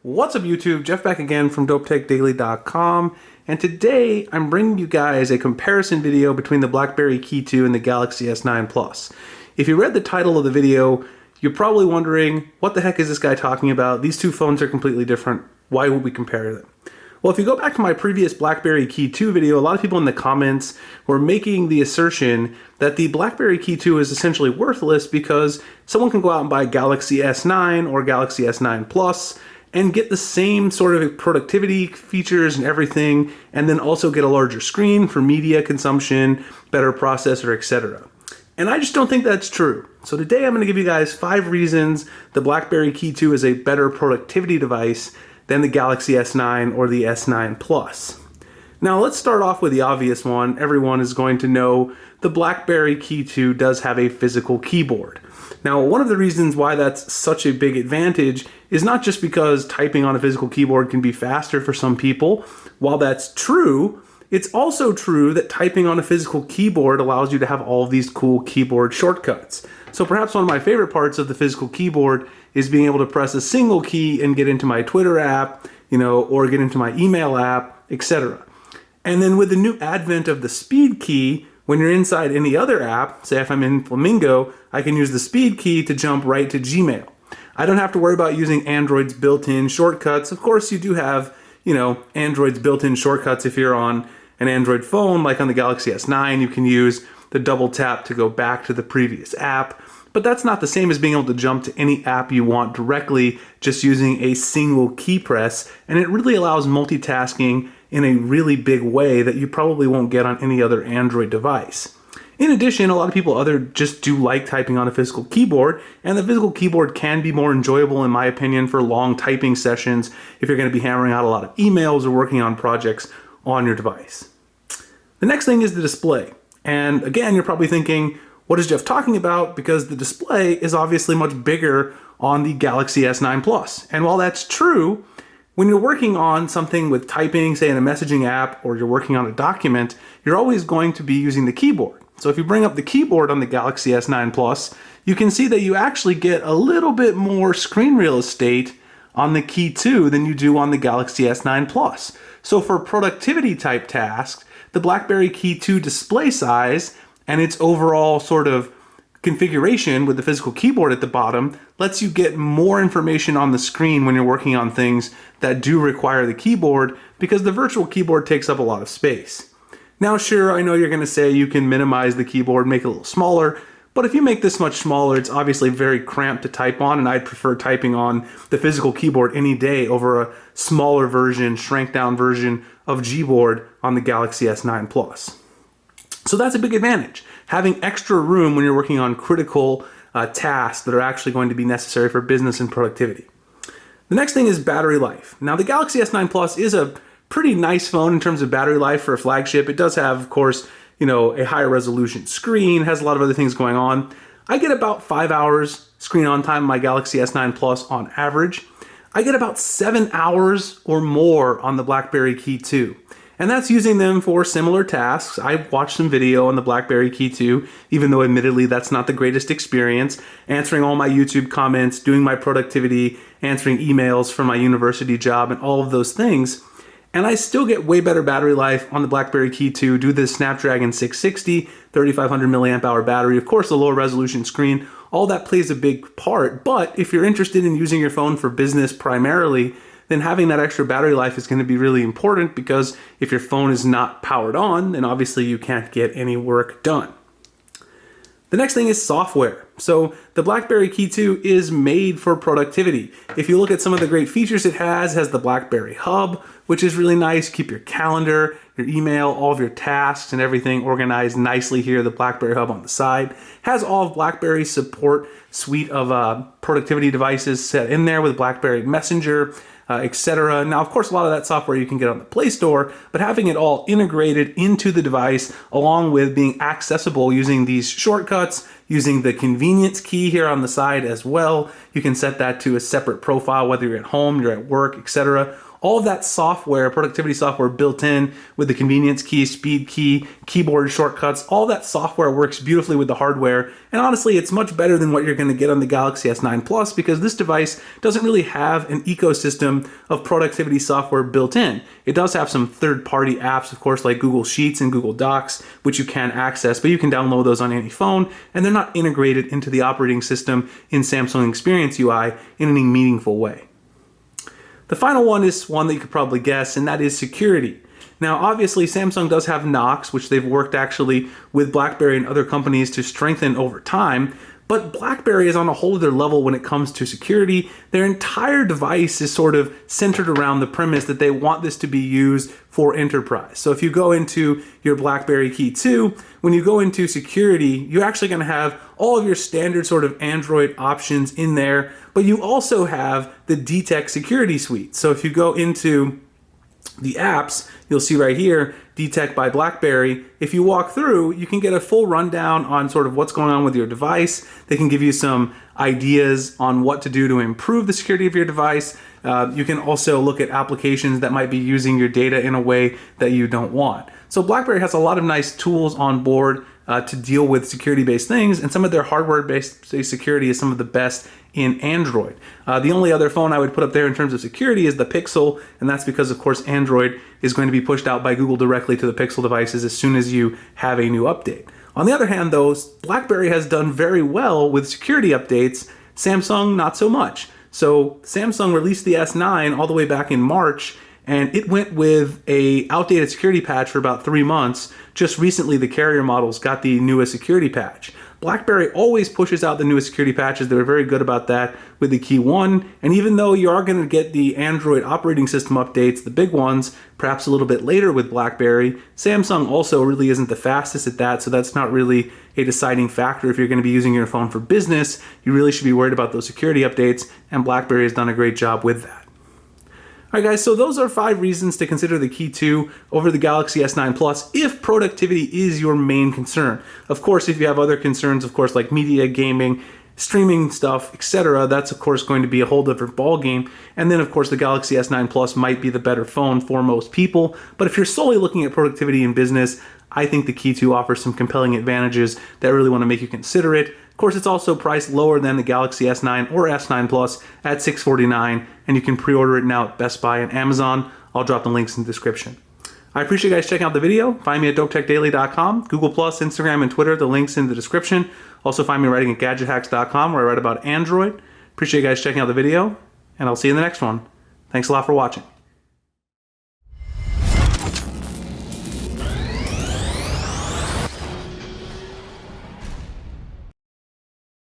What's up YouTube? Jeff back again from dopetechdaily.com, and today I'm bringing you guys a comparison video between the Blackberry Key 2 and the Galaxy S9 Plus. If you read the title of the video, you're probably wondering, what the heck is this guy talking about? These two phones are completely different. Why would we compare them? Well, if you go back to my previous Blackberry Key 2 video, a lot of people in the comments were making the assertion that the Blackberry Key 2 is essentially worthless because someone can go out and buy Galaxy S9 or Galaxy S9 Plus and get the same sort of productivity features and everything, and then also get a larger screen for media consumption, better processor, etc. And I just don't think that's true. So today I'm going to give you guys 5 reasons the Blackberry Key 2 is a better productivity device than the Galaxy S9 or the S9 Plus. Now let's start off with the obvious one. Everyone is going to know the Blackberry Key 2 does have a physical keyboard. Now, one of the reasons why that's such a big advantage is not just because typing on a physical keyboard can be faster for some people. While that's true, it's also true that typing on a physical keyboard allows you to have all of these cool keyboard shortcuts. So perhaps one of my favorite parts of the physical keyboard is being able to press a single key and get into my Twitter app, or get into my email app, etc. And then with the new advent of the speed key, when you're inside any other app, say if I'm in Flamingo, I can use the speed key to jump right to Gmail. I don't have to worry about using Android's built-in shortcuts. Of course, you do have, Android's built-in shortcuts if you're on an Android phone, like on the Galaxy S9, you can use the double tap to go back to the previous app. But that's not the same as being able to jump to any app you want directly just using a single key press, and it really allows multitasking in a really big way that you probably won't get on any other Android device. In addition, a lot of people just do like typing on a physical keyboard, and the physical keyboard can be more enjoyable, in my opinion, for long typing sessions if you're going to be hammering out a lot of emails or working on projects on your device. The next thing is the display. And again, you're probably thinking, what is Jeff talking about? Because the display is obviously much bigger on the Galaxy S9 Plus. And while that's true, when you're working on something with typing, say in a messaging app, or you're working on a document, you're always going to be using the keyboard. So if you bring up the keyboard on the Galaxy S9 Plus, you can see that you actually get a little bit more screen real estate on the Key 2 than you do on the Galaxy S9 Plus. So for productivity type tasks, the Blackberry Key 2 display size and its overall sort of configuration with the physical keyboard at the bottom lets you get more information on the screen when you're working on things that do require the keyboard, because the virtual keyboard takes up a lot of space. Now sure, I know you're going to say you can minimize the keyboard, make it a little smaller, but if you make this much smaller, it's obviously very cramped to type on, and I'd prefer typing on the physical keyboard any day over a smaller version, shrank down version of Gboard on the Galaxy S9 Plus. So that's a big advantage, having extra room when you're working on critical tasks that are actually going to be necessary for business and productivity. The next thing is battery life. Now the Galaxy S9 Plus is a pretty nice phone in terms of battery life for a flagship. It does have, of course, a higher resolution screen, has a lot of other things going on. I get about 5 hours screen on time on my Galaxy S9 Plus on average. I get about 7 hours or more on the Blackberry Key 2. And that's using them for similar tasks. I watched some video on the Blackberry Key 2, even though admittedly that's not the greatest experience, answering all my YouTube comments, doing my productivity, answering emails for my university job, and all of those things. And I still get way better battery life on the Blackberry Key 2 due to the Snapdragon 660, 3500 milliamp hour battery, of course the lower resolution screen, all that plays a big part. But if you're interested in using your phone for business primarily, then having that extra battery life is going to be really important, because if your phone is not powered on, then obviously you can't get any work done. The next thing is software. So the Blackberry Key 2 is made for productivity. If you look at some of the great features it has the Blackberry Hub, which is really nice. Keep your calendar, your email, all of your tasks and everything organized nicely here. The Blackberry Hub on the side has all of BlackBerry's support suite of productivity devices set in there with BlackBerry Messenger, etc. Now, of course, a lot of that software you can get on the Play Store, but having it all integrated into the device, along with being accessible using these shortcuts, using the convenience key here on the side as well. You can set that to a separate profile, whether you're at home, you're at work, etc. All of that software, productivity software built in with the convenience key, speed key, keyboard shortcuts, all that software works beautifully with the hardware. And honestly, it's much better than what you're going to get on the Galaxy S9 Plus because this device doesn't really have an ecosystem of productivity software built in. It does have some third-party apps, of course, like Google Sheets and Google Docs, which you can access, but you can download those on any phone, and they're not integrated into the operating system in Samsung Experience UI in any meaningful way. The final one is one that you could probably guess, and that is security. Now, obviously, Samsung does have Knox, which they've worked actually with Blackberry and other companies to strengthen over time, but Blackberry is on a whole other level when it comes to security. Their entire device is sort of centered around the premise that they want this to be used for enterprise. So if you go into your Blackberry Key 2, when you go into security, you're actually going to have all of your standard sort of Android options in there, but you also have the DTEK security suite. So if you go into the apps, you'll see right here, DTEK by Blackberry. If you walk through, you can get a full rundown on sort of what's going on with your device. They can give you some ideas on what to do to improve the security of your device. You can also look at applications that might be using your data in a way that you don't want. So Blackberry has a lot of nice tools on board to deal with security-based things, and some of their hardware-based security is some of the best in Android. The only other phone I would put up there in terms of security is the Pixel, and that's because, of course, Android is going to be pushed out by Google directly to the Pixel devices as soon as you have a new update. On the other hand, though, Blackberry has done very well with security updates, Samsung not so much. So Samsung released the S9 all the way back in March, and it went with a outdated security patch for about 3 months. Just recently, the carrier models got the newest security patch. BlackBerry always pushes out the newest security patches. They're very good about that with the Key 1. And even though you are going to get the Android operating system updates, the big ones, perhaps a little bit later with BlackBerry, Samsung also really isn't the fastest at that, so that's not really a deciding factor. If you're going to be using your phone for business, you really should be worried about those security updates, and BlackBerry has done a great job with that. All right, guys, so those are 5 reasons to consider the Key 2 over the Galaxy S9 Plus if productivity is your main concern. Of course, if you have other concerns, of course, like media, gaming, streaming stuff, etc., that's, of course, going to be a whole different ballgame. And then, of course, the Galaxy S9 Plus might be the better phone for most people. But if you're solely looking at productivity in business, I think the Key 2 offers some compelling advantages that really want to make you consider it. Of course, it's also priced lower than the Galaxy S9 or S9 Plus at $649, and you can pre-order it now at Best Buy and Amazon. I'll drop the links in the description. I appreciate you guys checking out the video. Find me at dopetechdaily.com, Google+, Instagram, and Twitter. The links in the description. Also find me writing at gadgethacks.com where I write about Android. Appreciate you guys checking out the video, and I'll see you in the next one. Thanks a lot for watching.